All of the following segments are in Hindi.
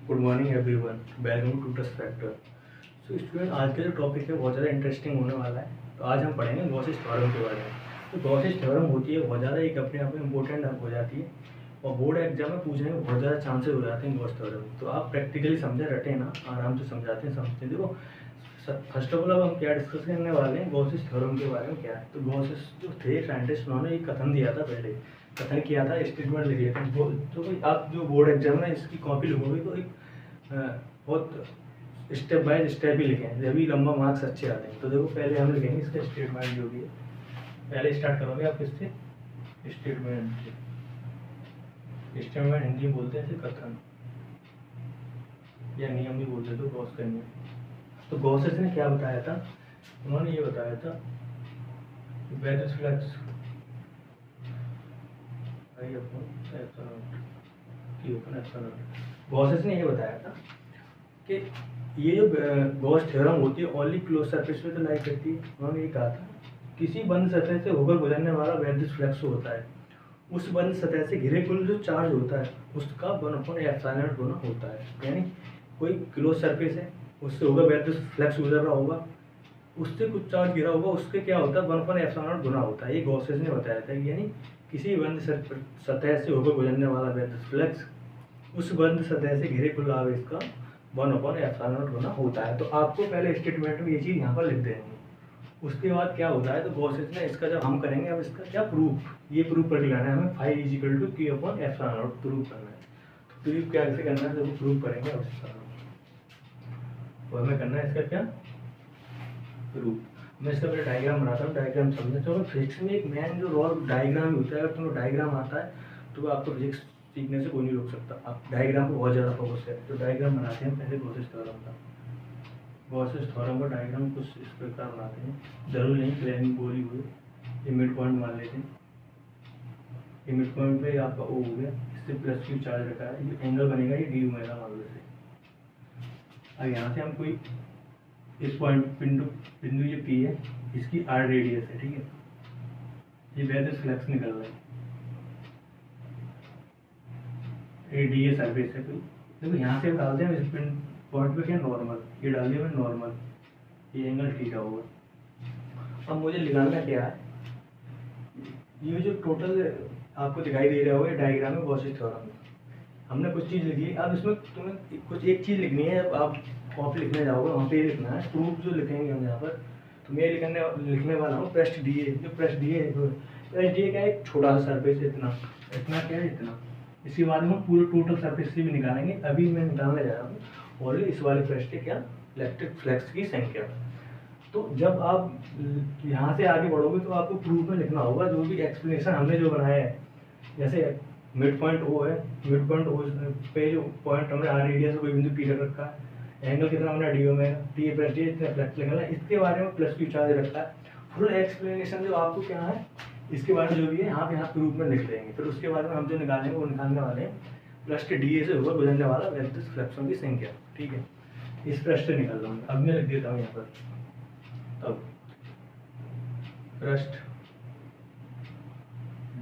Good morning everyone, welcome to test factor. So student, आज का जो टॉपिक है बहुत ज़्यादा इंटरेस्टिंग होने वाला है। तो आज हम पढ़ेंगे गॉसेस थ्योरम के बारे में। तो गॉसेस थ्योरम होती है बहुत ज़्यादा एक अपने आप में इंपॉर्टेंट हो जाती है और बोर्ड एग्जाम में पूछने के बहुत ज़्यादा चांसेस हो जाते हैं गॉस थ्योरम। तो आप प्रैक्टिकली समझे रटे ना, आराम से समझाते हैं समझते हैं। देखो, फर्स्ट ऑफ ऑल अब हम क्या डिस्कस करने वाले हैं, गॉसेस थ्योरम के बारे में। क्या है तो गॉसेस जो थे साइंटिस्ट, उन्होंने एक कथन दिया था, पहले कथन किया था, स्टेटमेंट लिखे थे। तो भाई आप जो बोर्ड एग्जाम में इसकी कॉपी लिखोगे तो एक बहुत स्टेप बाय स्टेप ही लिखें, जब लंबा मार्क्स अच्छे आते हैं। तो देखो, पहले हम लिखेंगे इसका स्टेटमेंट जो भी है। पहले स्टार्ट करोगे आप किससे? स्टेटमेंट से। स्टेटमेंट हिंदी में बोलते हैं इसे कथन या नियम भी बोलते हैं, तो गॉस का नियम। तो गॉसेस ने क्या बताया था? उन्होंने ये बताया था वेरियस फ्लक्स गॉसेस ने ये बताया था कि ये जो गॉस थ्योरम होती है ओनली क्लोज सरफेस पे तो लाई करती है। उन्होंने ये कहा था किसी बंद सतह से होकर गुजरने वाला वेरियस फ्लक्स होता है, उस बंद सतह से घिरे कुल जो चार्ज होता है उसका 1/ε गुना होता है। यानी कोई क्लोज सरफेस है, उससे होगा वेरियस फ्लक्स गुजर रहा होगा, उससे कुछ चार्ज गिरा होगा, उसके क्या होता है 1/ε गुना होता है। ये गॉसेस ने बताया था। यानी किसी बंद सतह से होकर गुजरने वाला वेरियस फ्लक्स उस बंद सतह से घिरे कुल आवेश का 1/ε गुना होता है। तो आपको पहले स्टेटमेंट में ये चीज़ यहाँ पर लिख देनी है। उसके बाद क्या होता है, तो गॉसेस ने इसका जब हम करेंगे, अब इसका क्या प्रूफ, ये प्रूफ करके लाना है हमें। Phi is equal to Q/ε proof करना है। तो प्रूफ कैसे करना है, जब प्रूफ करेंगे अब इसका तो हमें करना है इसका क्या प्रूफ। मैं इसका पहले डायग्राम बनाता हूँ, डायग्राम समझे। तो फिजिक्स में एक मेन जो रॉ डायग्राम होता है, अगर तुम्हें डायग्राम आता है तो आपको फिजिक्स सीखने से कोई नहीं रोक सकता। आप डायग्राम को बहुत ज़्यादा फोकस करें। तो डायग्राम बनाते हैं पहले गॉसेस थ्योरम का। गॉसेस थ्योरम का डायग्राम कुछ इस प्रकार बनाते हैं, जरूर नहीं प्लेन बोली हुई। ये मिड पॉइंट मान लेते हैं, ये मिड पॉइंट पे आपका ओ हो गया, इससे प्लस क्यू चार्ज रखा है, ये एंगल बनेगा ये डी ओमेगा मान लेते हैं। अब यहाँ से हम कोई इस पॉइंट बिंदु जो पी है, इसकी आर रेडियस है, ठीक है। ये वेरियस फ्लक्स निकल रहा है, ये डी ए सरफेस है कोई। देखो यहाँ से डालते हैं इस पॉइंट पे क्या नॉर्मल, ये डाल दिया मैंने नॉर्मल, ये एंगल थीटा होगा। अब मुझे निकालना क्या है, ये जो टोटल आपको दिखाई दे रहा होगा ये डायग्राम है गॉसेस थ्योरम में। हमने कुछ चीज़ लिखी है, अब इसमें तुम्हें कुछ एक चीज़ लिखनी है। अब आप कॉपी लिखने जाओगे वहाँ पे लिखना है प्रूफ जो लिखेंगे हम यहाँ पर। तो मैं लिखने वाला हूँ प्रेस्ट डी ए। जो प्रेस्ट डी ए क्या है, एक छोटा सा सरफेस है, इतना इतना क्या है, इतना। इसके बाद में हम पूरे टोटल सरफेस से भी निकालेंगे। अभी मैं निकालने जा रहा हूँ और इस वाले प्रेस्ट के क्या इलेक्ट्रिक फ्लक्स की संख्या। तो जब आप यहाँ से आगे बढ़ोगे तो आपको प्रूफ में लिखना होगा जो भी एक्सप्लेनेशन हमने जो बनाया है। जैसे मिड पॉइंट ओ है, मिड पॉइंट ओ पे जो पॉइंट हमने आर रेडियस कोई बिंदु पी रखा है, एंगल कितना हमने D omega, T plus D इतना फ्लक्स निकलना है, इसके बारे में प्लस क्यू चार्ज रखा है। फुल एक्सप्लेनेशन जो आपको क्या है इसके बारे में जो भी है यहाँ प्रूफ में लिख देंगे। फिर उसके बाद में हम जो निकालेंगे वो निकालने वाले हैं प्लस के डी ए से होकर गुजरने वाला वेरियस फ्लक्सों की संख्या, ठीक है। इस पृष्ठ से निकाल दूँगा, अब मैं लिख देता हूँ यहाँ पर। तब पृष्ठ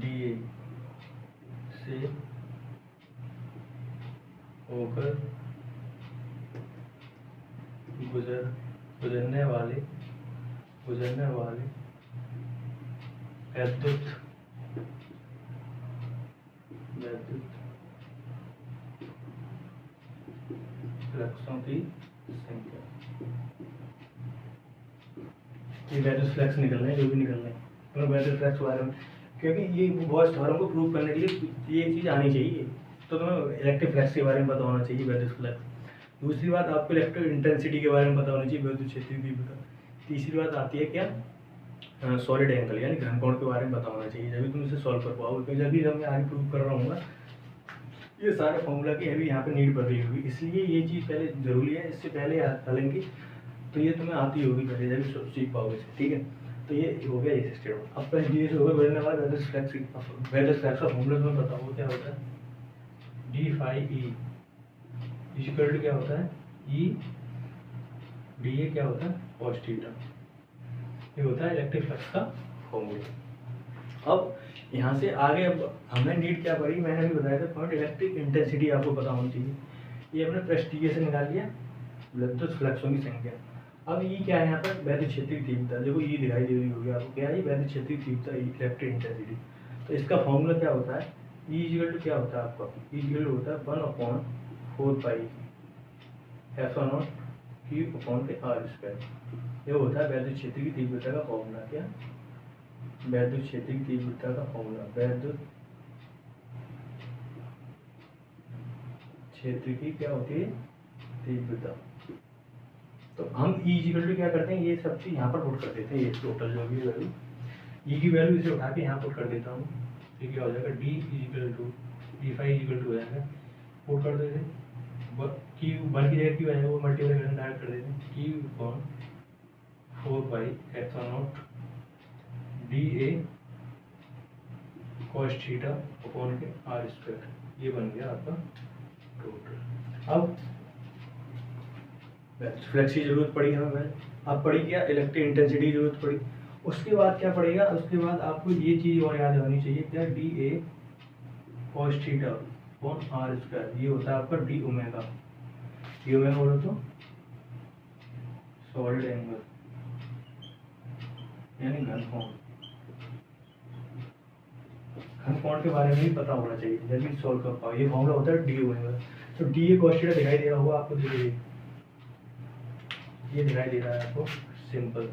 डी ए से होकर गुजरने वाले विद्युत फ्लक्सों की संख्या। ये वेरियस फ्लक्स निकलने हैं, जो भी निकलने हैं, तो वेरियस फ्लक्स के बारे में, क्योंकि ये गॉस थ्योरम को प्रूव करने के लिए ये चीज़ आनी चाहिए। तो तुम्हें इलेक्ट्रिक फ्लक्स के बारे में पता होना चाहिए, वेरियस फ्लक्स। दूसरी बात, आपको इलेक्ट्रिक इंटेंसिटी के बारे में पता होना चाहिए, विद्युत क्षेत्र की पता। तीसरी बात आती है क्या, सॉलिड एंगल यानी घनकोण के बारे में पता होना चाहिए, जब भी तुम इसे सॉल्व कर पाओगे। क्योंकि जब भी मैं आगे प्रूव कर रहा हूँ ये सारे फॉर्मूला की अभी यहाँ पे नीड पड़ रही होगी, इसलिए ये चीज़ पहले जरूरी है। इससे पहले हलेंगे तो ये तुम्हें आती होगी पहले, जब भी सीख पाओगे, ठीक है। तो ये हो गया ये सिस्टम। अब प्लस डी से होगा बढ़ने वाला वेरियस फ्लक्स का फॉर्मूला तुम्हें पता होगा क्या होता है, d phi E equal to क्या होता है, ई डी ए क्या होता है कॉस थीटा। ये होता है इलेक्ट्रिक फ्लक्स का फॉर्मूला। अब यहाँ से आगे अब हमने नीड क्या पढ़ी, मैंने अभी बताया था पॉइंट इलेक्ट्रिक इंटेंसिटी आपको पता होनी चाहिए। ये हमने प्रेस टी से निकाल लिया विद्युत फ्लक्सों की संख्या। अब ई क्या है यहाँ पर वैद्युत क्षेत्र की तीव्रता, देखो ई दिखाई दे रही होगी आपको, क्या है वैद्युत क्षेत्र की तीव्रता, इलेक्ट्रिक इंटेंसिटी। तो इसका फॉर्मूला क्या होता है, ई इक्वल टू क्या होता है आपका, ई इक्वल टू होता है 1/4 पाई एप्सिलॉन नॉट क्यू अपॉन के आर स्क्वायर। ये होता है वैद्युत क्षेत्र की तीव्रता का फॉर्मूला। क्या वैद्युत क्षेत्र की तीव्रता का फॉर्मूला, वैद्युत क्षेत्र की क्या होती है तीव्रता। तो हम ई इक्वल टू क्या करते हैं, ये सब चीज यहाँ पर पुट कर देते हैं, ये टोटल जो भी वैल्यू ई की वैल्यू इसे उठा के यहाँ पुट कर देता हूँ। तो क्या हो जाएगा d equal to d five equal to हो जाएगा, पुट कर देते हैं क्यू वन की जगह क्यू आएगा वो मल्टीप्लाई करके डायरेक्ट कर देते हैं, Q upon 4 pi epsilon not D A cos theta upon के आर स्क्वायर। ये बन गया आपका टोटल। अब फ्लक्स की जरूरत पड़ी हमें, अब पड़ी क्या इलेक्ट्रिक इंटेंसिटी की जरूरत पड़ी। उसके बाद क्या पड़ेगा, उसके बाद आपको ये चीज और याद होनी चाहिए, क्या d A cos theta upon r square. ये होता है आपका डी ओमेगा, डी ओमेगा बोलो तो सॉलिड एंगल यानी घनकोण। घनकोण के बारे में भी पता होना चाहिए जब भी सॉल्व कर पाओ। ये फॉर्मूला होता है डी ओमेगा। तो डी ए कॉस थीटा दिखाई दे रहा होगा आपको, देखिए ये दिखाई दे रहा है आपको simple,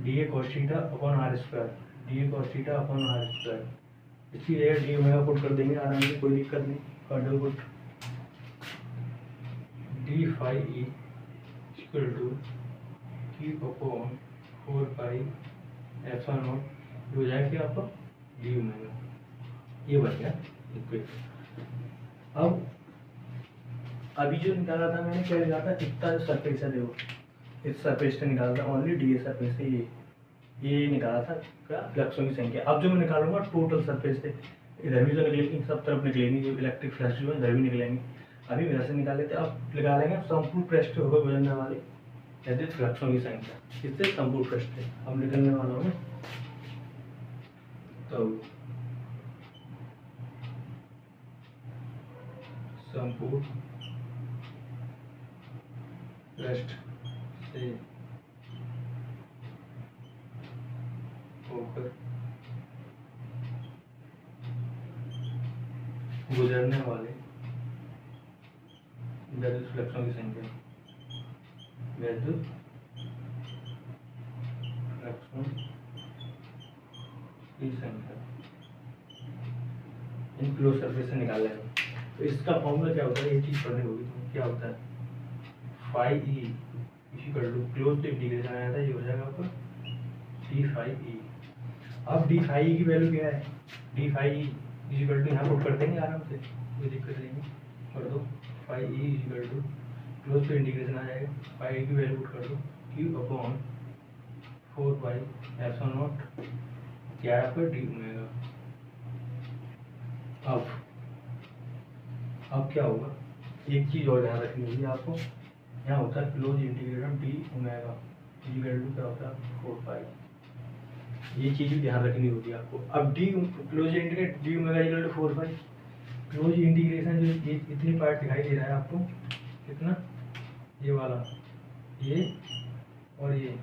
d A cos theta upon r square, d A cos theta upon r square. इसकी जगह डी ओमेगा पुट कर देंगे आराम से, कोई दिक्कत नहीं। कर put d five E equal to q upon 4 pi epsilon naught हो जाएगा आपका डी ओमेगा। ये बन गया इक्वेशन। अब अभी जो निकाला था मैंने, क्या निकाला था, इतना सरफेस है देखो, इस सरफेस से निकाला था ओनली डी ए सरफेस से, ये निकाला था क्या फ्लक्सों की संख्या। अब जो मैं निकालूंगा टोटल सरफेस से, इधर भी तो निकलेगी, सब तरफ निकलेंगी, जो इलेक्ट्रिक फ्लक्स जो है इधर भी निकलेंगे। अभी इधर से निकाल लेते हैं, अब निकाल लेंगे संपूर्ण पृष्ठ होगा गुजरने वाले विद्युत फ्लक्सों की संख्या, इससे संपूर्ण पृष्ठ है अब निकलने वाला हूँ। तो संपूर्ण पृष्ठ से होकर गुजरने वाले विद्युत फ्लक्सों की संख्या, विद्युत फ्लक्सों की संख्या इन क्लोज सरफेस से निकाल लेंगे। तो इसका फॉर्मूला क्या होता है, ये चीज पढ़नी होगी तो क्या होता है, five E equal to close to integration आया था, ये हो जाएगा आपका डी फाइव ई। अब डी फाइव ई की वैल्यू क्या है, d five E equal to यहाँ पुट कर देंगे आराम से, कोई दिक्कत नहीं है, कर दो five E equal to close to integration आ जाएगा, फाइव ई की वैल्यू पुट कर दो Q upon 4 pi epsilon naught क्या है आपका डी ओमेगा। अब क्या होगा, एक चीज और ध्यान रखनी होगी आपको, यहाँ होता है close integration d omega equal to क्या होता है 4 पाई। ये चीज भी ध्यान रखनी होगी आपको। अब d close integrate d omega equal to 4 pi, close integration जो इतनी पार्ट दिखाई दे रहा है आपको, कितना, ये वाला, ये और ये,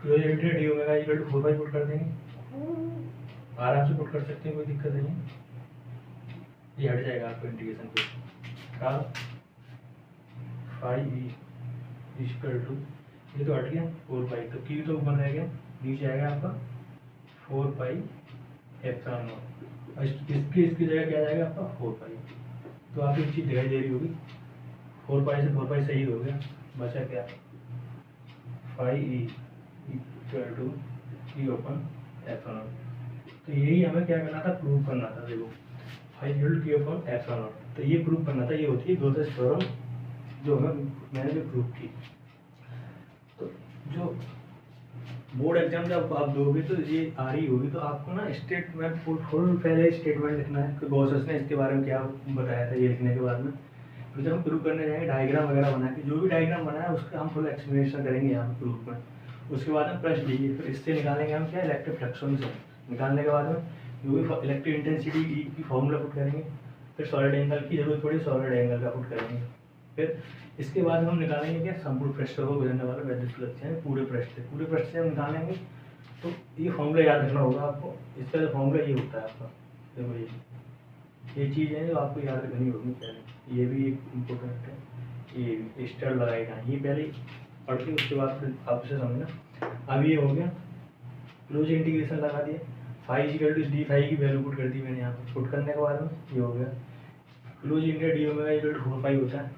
close integrate d omega equal to 4 pi put कर देंगे, आराम से पुट कर सकते हैं, कोई दिक्कत नहीं। ये हट जाएगा आपको इंटीग्रेशन पे का फाइव ई इक्वल टू, ये तो हट गया 4 पाई, तो क्यू तो ऊपर रह गया, नीचे आएगा आपका 4 पाई एप्सिलॉन नॉट, और इसकी जगह क्या जाएगा आपका 4 पाई। तो आपको एक चीज़ दिखाई दे रही होगी, 4 पाई से 4 पाई सही हो गया, बचा क्या five E equal to q upon epsilon naught. तो यही हमें क्या करना था, प्रूव करना था। देखो five equal to q upon epsilon naught, तो ये प्रूव करना था, ये होती है गोसेस थ्योरम जो मैंने जो प्रूव की। तो जो बोर्ड एग्जाम जब आप दोगे तो ये आ रही होगी, तो आपको ना स्टेटमेंट फुल पहले स्टेटमेंट लिखना है कि गॉसेस ने इसके बारे में क्या बताया था, ये लिखने के बाद में फिर जब हम प्रूव करने जाएंगे डायग्राम वगैरह बना के, जो भी डायग्राम बनाया है उसका हम फुल एक्सप्लेनेशन करेंगे यहाँ पे प्रूफ में। उसके बाद में प्रश्न लीजिए, फिर इससे निकालेंगे हम क्या इलेक्ट्रिक फ्लक्सों से, निकालने के बाद में जो भी इलेक्ट्रिक इंटेंसिटी की फॉर्मूला पुट करेंगे, फिर सॉलिड एंगल की जरूरत पड़ी, सॉलिड एंगल का पुट करेंगे। फिर इसके बाद हम निकालेंगे क्या, संपूर्ण पृष्ठ को गुजरने वाला वैद्युत लक्ष्य पूरे पृष्ठ से हम निकालेंगे। तो ये फॉर्मूला याद रखना होगा आपको, इसका जो फॉर्मूला ये होता है आपका, देखो ये चीज़ है जो आपको याद रखनी होगी पहले, ये भी एक इम्पोर्टेंट है। ये स्टर लगाएगा ये पहले पढ़ के उसके बाद फिर आप इसे समझना। अब ये हो गया, क्लोज इंटीग्रेशन लगा दिया, five equal to d five की वैल्यू पुट कर दी मैंने यहाँ पर। पुट करने के बाद में ये हो गया close integrate d omega equal to 4 होता है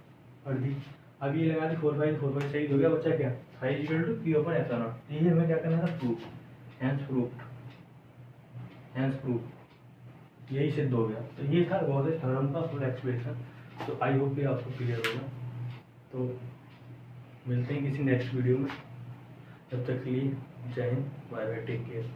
और दी। अब ये लगा दी 4 सही हो गया, बच्चा क्या five equal to p open epsilon naught. ये हमें क्या करना था, प्रूफ, हैंस प्रूफ, यही सिद्ध हो गया। तो ये था गॉसेस थ्योरम का फुल एक्सप्लेनेशन। तो आई होप ये आपको क्लियर होगा। तो मिलते हैं किसी नेक्स्ट वीडियो में, तब तक के लिए जय हिंद, बाय बाय, टेक केयर।